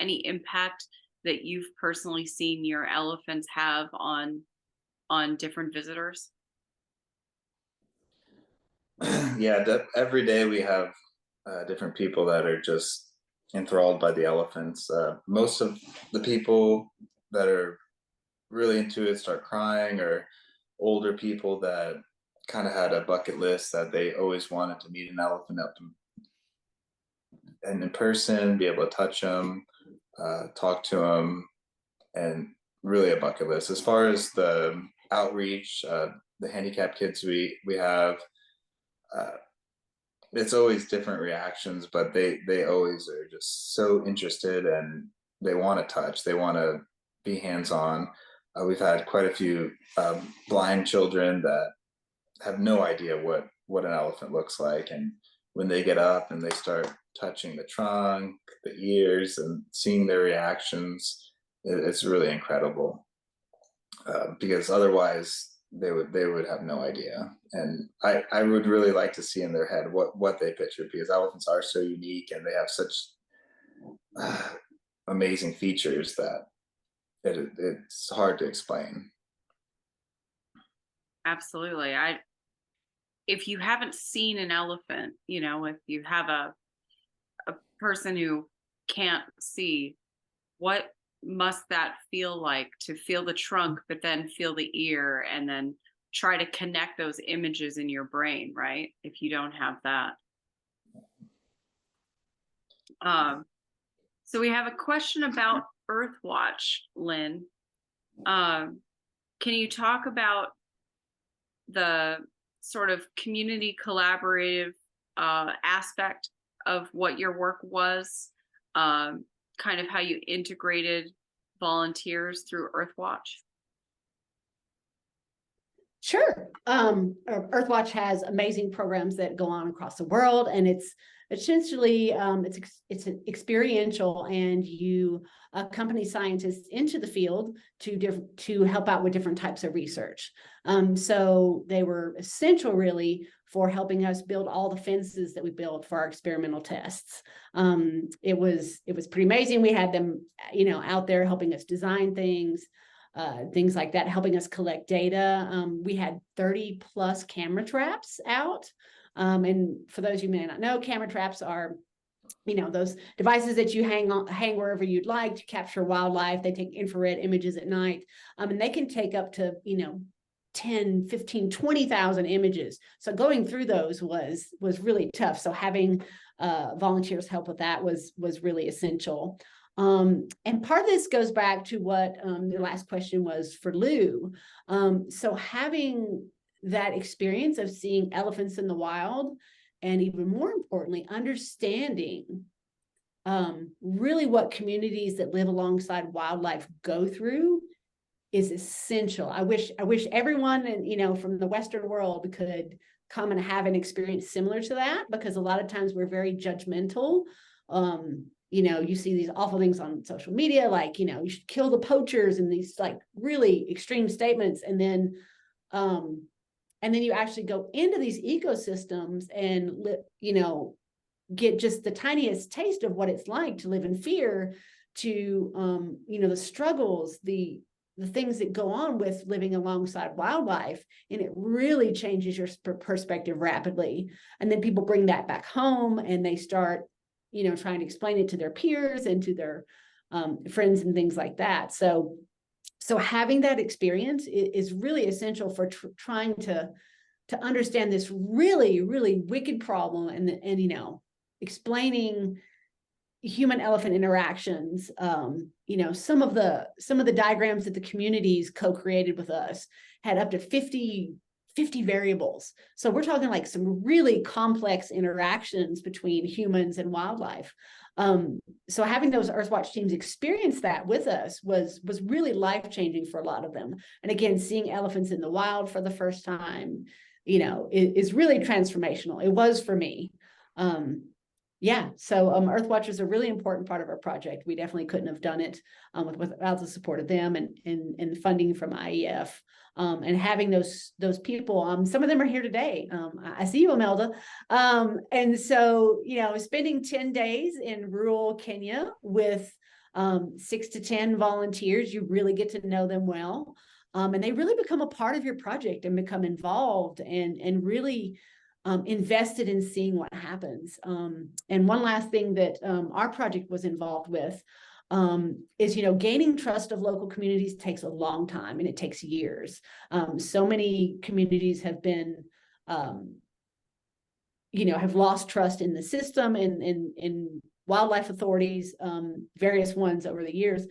any impact that you've personally seen your elephants have on different visitors? Yeah, every day we have different people that are just enthralled by the elephants. Most of the people that are really into it start crying, or older people that kind of had a bucket list that they always wanted to meet an elephant up and in person, be able to touch them, talk to them, and really a bucket list. As far as the outreach, the handicapped kids we have, it's always different reactions, but they always are just so interested, and they want to touch, they want to be hands-on. We've had quite a few blind children that have no idea what an elephant looks like, and when they get up and they start touching the trunk, the ears, and seeing their reactions, it's really incredible. Because otherwise they would have no idea. And I would really like to see in their head what they picture, because elephants are so unique and they have such amazing features that it's hard to explain. Absolutely. If you haven't seen an elephant, if you have a person who can't see, what must that feel like to feel the trunk, but then feel the ear, and then try to connect those images in your brain, right? If you don't have that. So we have a question about Earthwatch, Lynn. Can you talk about the sort of community collaborative aspect of what your work was, kind of how you integrated volunteers through Earthwatch? Sure. Earthwatch has amazing programs that go on across the world, and it's essentially it's an experiential, and you accompany scientists into the field to help out with different types of research. So they were essential, really, for helping us build all the fences that we built for our experimental tests. It was pretty amazing. We had them, out there helping us design things like that, helping us collect data. We had 30 plus camera traps out. And for those you may not know, camera traps are, those devices that you hang wherever you'd like to capture wildlife. They take infrared images at night, and they can take up to, 10, 15, 20,000 images. So going through those was really tough. So having volunteers help with that was really essential. And part of this goes back to what the last question was for Lou. So having that experience of seeing elephants in the wild, and even more importantly, understanding really what communities that live alongside wildlife go through is essential. I wish everyone, and from the Western world could come and have an experience similar to that, because a lot of times we're very judgmental. You see these awful things on social media, like, you should kill the poachers, and these like really extreme statements. And then you actually go into these ecosystems and, get just the tiniest taste of what it's like to live in fear, to, the struggles, the things that go on with living alongside wildlife. And it really changes your perspective rapidly. And then people bring that back home, and they start trying to explain it to their peers and to their friends and things like that. So having that experience is really essential for trying to understand this really, really wicked problem, and explaining human elephant interactions. Some of the diagrams that the communities co-created with us had up to 50 variables. So we're talking like some really complex interactions between humans and wildlife. So having those Earthwatch teams experience that with us was really life-changing for a lot of them. And again, seeing elephants in the wild for the first time, is really transformational. It was for me. So Earthwatch is a really important part of our project. We definitely couldn't have done it without the support of them and funding from IEF. And having those people, some of them are here today. I see you, Imelda. And so, spending 10 days in rural Kenya with 6 to 10 volunteers, you really get to know them well. And they really become a part of your project and become involved and really invested in seeing what happens. And one last thing that our project was involved with is, gaining trust of local communities takes a long time, and it takes years. So many communities have been, have lost trust in the system and in wildlife authorities, various ones over the years.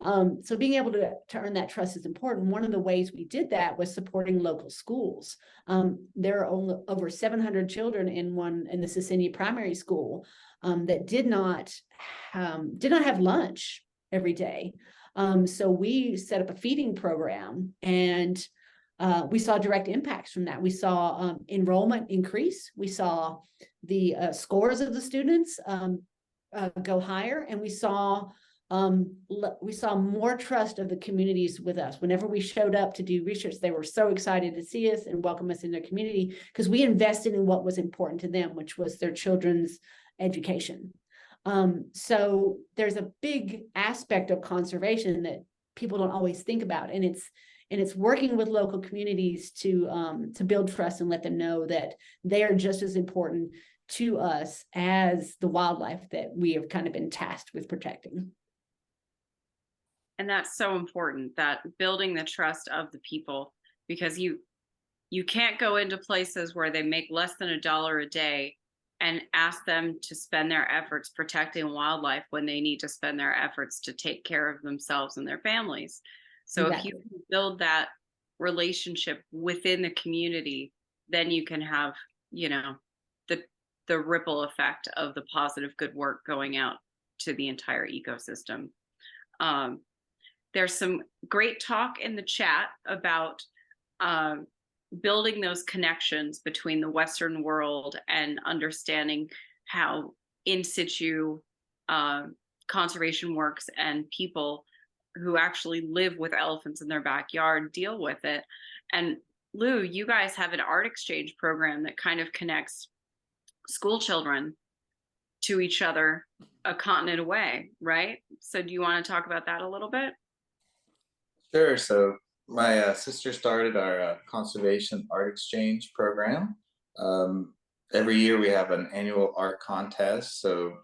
So being able to earn that trust is important. One of the ways we did that was supporting local schools. There are over 700 children in the Sisini primary school that did not have lunch every day. So we set up a feeding program, and we saw direct impacts from that. We saw enrollment increase. We saw the scores of the students go higher, and we saw more trust of the communities with us. Whenever we showed up to do research, they were so excited to see us and welcome us in their community, because we invested in what was important to them, which was their children's education. So there's a big aspect of conservation that people don't always think about, and it's working with local communities to build trust and let them know that they are just as important to us as the wildlife that we have kind of been tasked with protecting. And that's so important, that building the trust of the people, because you can't go into places where they make less than $1 a day and ask them to spend their efforts protecting wildlife when they need to spend their efforts to take care of themselves and their families. So Exactly. if you can build that relationship within the community, then you can have, you know, the ripple effect of the positive good work going out to the entire ecosystem. There's some great talk in the chat about building those connections between the Western world and understanding how in situ conservation works, and people who actually live with elephants in their backyard deal with it. And Lou, you guys have an art exchange program that kind of connects school children to each other a continent away, right? So do you want to talk about that a little bit? Sure. So my sister started our conservation art exchange program. Every year we have an annual art contest. So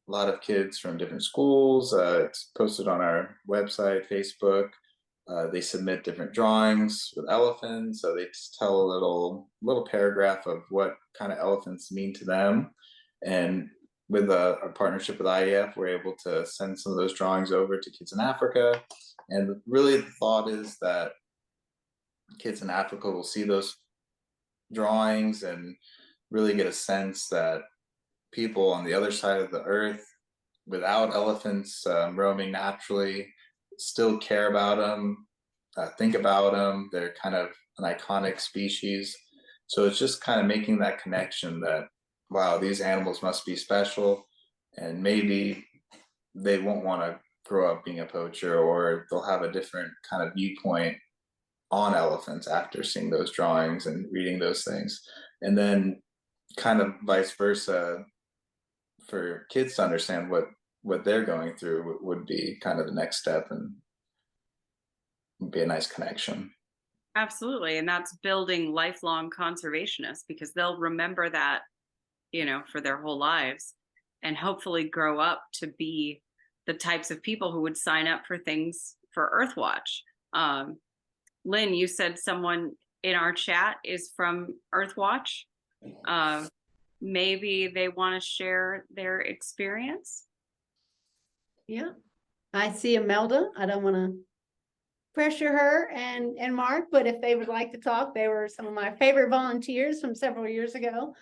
a lot of kids from different schools. It's posted on our website, Facebook. They submit different drawings with elephants. So they just tell a little paragraph of what kind of elephants mean to them. And with a partnership with IEF, we're able to send some of those drawings over to kids in Africa. And really the thought is that kids in Africa will see those drawings and really get a sense that people on the other side of the earth, without elephants roaming naturally, still care about them, think about them. They're kind of an iconic species. So it's just kind of making that connection that, wow, these animals must be special, and maybe they won't want to grow up being a poacher, or they'll have a different kind of viewpoint on elephants after seeing those drawings and reading those things. And then kind of vice versa, for kids to understand what they're going through would be kind of the next step, and would be a nice connection. Absolutely. And that's building lifelong conservationists, because they'll remember that, you know, for their whole lives, and hopefully grow up to be the types of people who would sign up for things for Earthwatch. Lynn, you said someone in our chat is from Earthwatch. Maybe they want to share their experience. Yeah, I see Imelda. I don't want to pressure her and Mark, but if they would like to talk, they were some of my favorite volunteers from several years ago.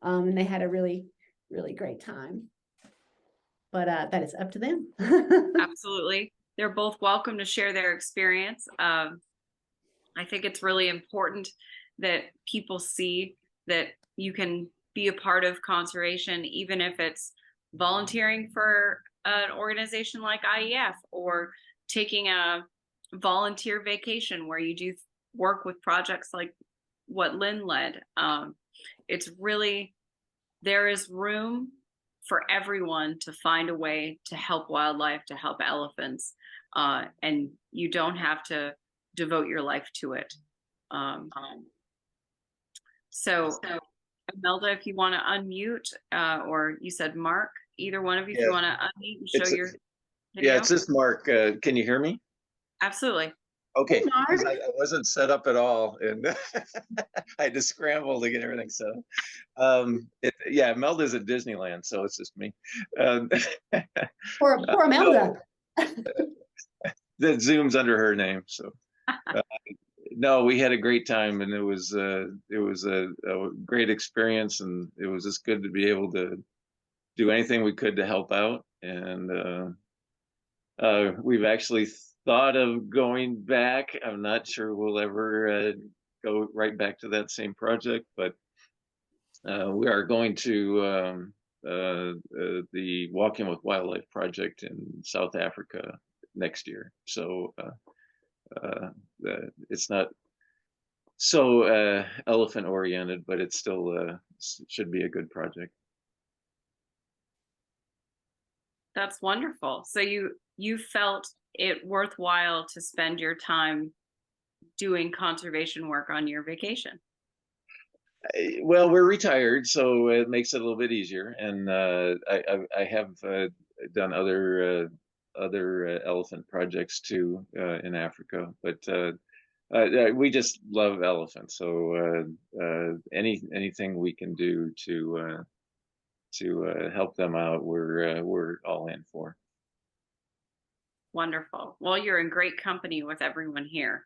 And they had a really, really great time. But that is up to them. Absolutely. They're both welcome to share their experience. I think it's really important that people see that you can be a part of conservation, even if it's volunteering for an organization like IEF, or taking a volunteer vacation where you do work with projects like what Lynn led. It's really, there is room for everyone to find a way to help wildlife, to help elephants, and you don't have to devote your life to it. So Imelda, if you want to unmute, or you said Mark, either one of you, if you want to unmute and show your video. Yeah, it's this Mark. Can you hear me? Absolutely. Okay, Hey, Mark. I wasn't set up at all, and I had to scramble to get everything set up. Yeah, Melda's at Disneyland, so it's just me. Poor Imelda. That Zoom's under her name, so. No, we had a great time, and it was a great experience, and it was just good to be able to do anything we could to help out. And We've actually thought of going back. I'm not sure we'll ever go right back to that same project, but we are going to the Walking with Wildlife project in South Africa next year. So it's not so elephant oriented, but it still should be a good project. That's wonderful. So you felt it worthwhile to spend your time doing conservation work on your vacation? Well, we're retired, so it makes it a little bit easier. And I have done other elephant projects too in Africa, but we just love elephants. So anything we can do to help them out, we're all in for. Wonderful. Well, you're in great company with everyone here.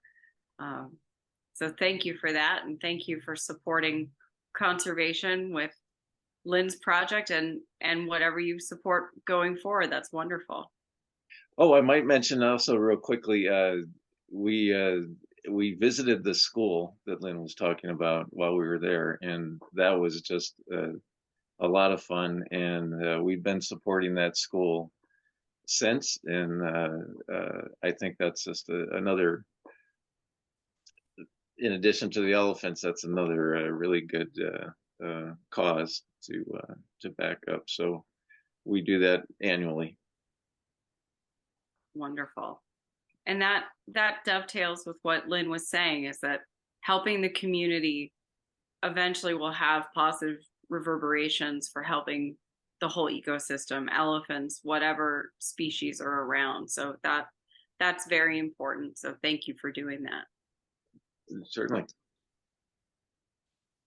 So thank you for that. And thank you for supporting conservation with Lynn's project and whatever you support going forward. That's wonderful. Oh, I might mention also real quickly, we visited the school that Lynn was talking about while we were there, and that was just a lot of fun. And we've been supporting that school since, and I think that's just another, in addition to the elephants, that's another really good cause to back up. So we do that annually. Wonderful. And that dovetails with what Lynn was saying, is that helping the community eventually will have positive reverberations for helping the whole ecosystem, elephants, whatever species are around. So that's very important. So thank you for doing that. Certainly.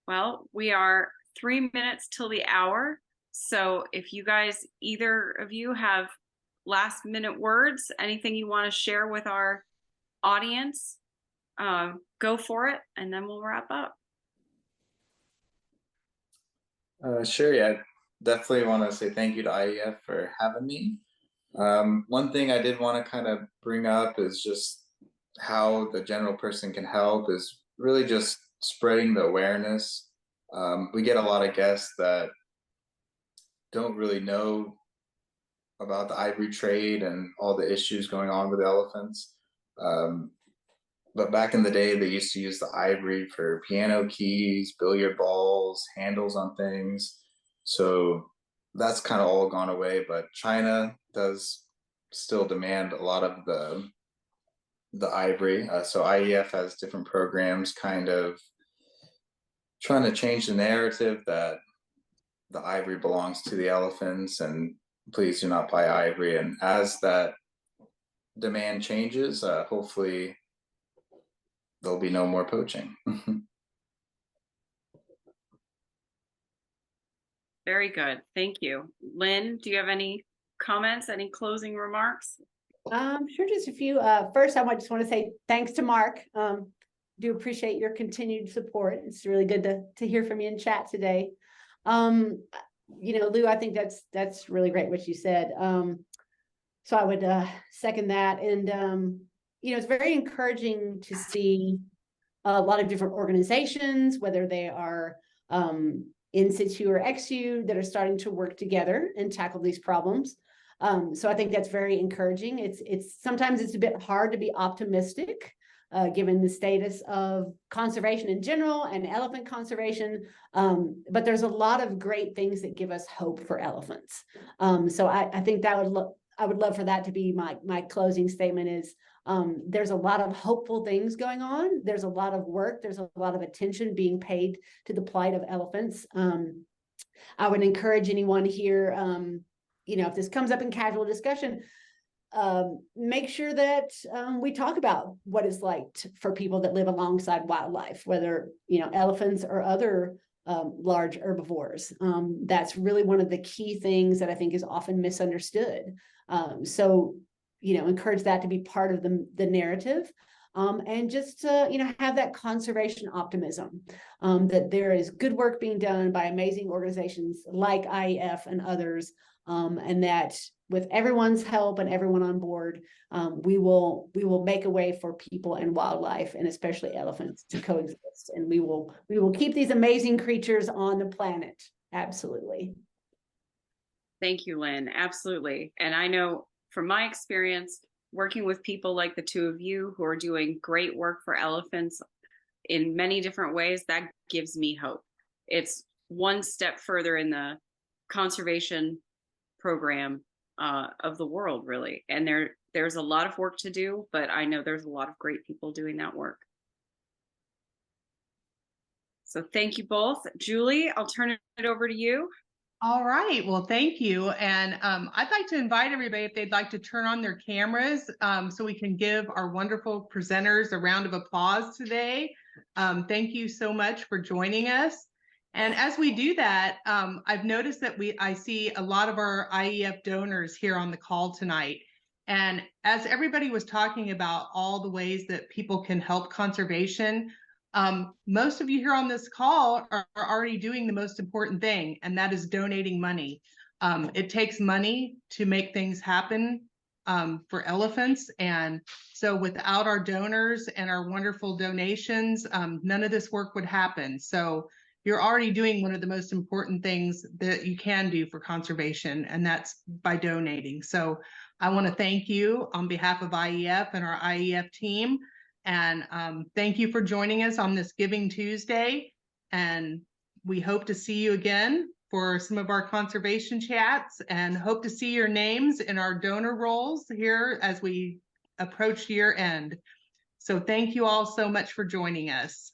Well, we are 3 minutes till the hour. So if you guys, either of you, have last minute words, anything you want to share with our audience, go for it, and then we'll wrap up. Sure, yeah, definitely want to say thank you to IEF for having me. One thing I did want to kind of bring up is just how the general person can help is really just spreading the awareness. We get a lot of guests that don't really know about the ivory trade and all the issues going on with elephants. But back in the day, they used to use the ivory for piano keys, billiard balls, handles on things. So that's kind of all gone away, but China does still demand a lot of the ivory. So IEF has different programs kind of trying to change the narrative that the ivory belongs to the elephants and please do not buy ivory. And as that demand changes, hopefully there'll be no more poaching. Very good. Thank you. Lynn, do you have any comments, any closing remarks? Sure, just a few. First, I just want to say thanks to Mark. Do appreciate your continued support. It's really good to hear from you in chat today. Lou, I think that's really great what you said. So I would second that. And it's very encouraging to see a lot of different organizations, whether they are in situ or ex situ, that are starting to work together and tackle these problems. So I think that's very encouraging. It's sometimes it's a bit hard to be optimistic given the status of conservation in general and elephant conservation. But there's a lot of great things that give us hope for elephants. So I think I would love for that to be my closing statement is there's a lot of hopeful things going on. There's a lot of work. There's a lot of attention being paid to the plight of elephants. I would encourage anyone here, if this comes up in casual discussion, make sure that we talk about what it's like for people that live alongside wildlife, whether, elephants or other large herbivores. That's really one of the key things that I think is often misunderstood. So, encourage that to be part of the narrative. And just have that conservation optimism, that there is good work being done by amazing organizations like IEF and others, and that with everyone's help and everyone on board, we will make a way for people and wildlife, and especially elephants, to coexist. And we will keep these amazing creatures on the planet. Absolutely. Thank you, Lynn. Absolutely. And I know from my experience working with people like the two of you who are doing great work for elephants in many different ways, that gives me hope. It's one step further in the conservation program of the world, really. And there's a lot of work to do, but I know there's a lot of great people doing that work. So thank you both. Julie, I'll turn it over to you. All right. Well, thank you. And I'd like to invite everybody, if they'd like to turn on their cameras, so we can give our wonderful presenters a round of applause today. Thank you so much for joining us. And as we do that, I've noticed that I see a lot of our IEF donors here on the call tonight. And as everybody was talking about all the ways that people can help conservation, most of you here on this call are already doing the most important thing, and that is donating money. It takes money to make things happen for elephants. And so without our donors and our wonderful donations, none of this work would happen. So you're already doing one of the most important things that you can do for conservation, and that's by donating. So I want to thank you on behalf of IEF and our IEF team. And thank you for joining us on this Giving Tuesday. And we hope to see you again for some of our conservation chats, and hope to see your names in our donor rolls here as we approach year end. So thank you all so much for joining us.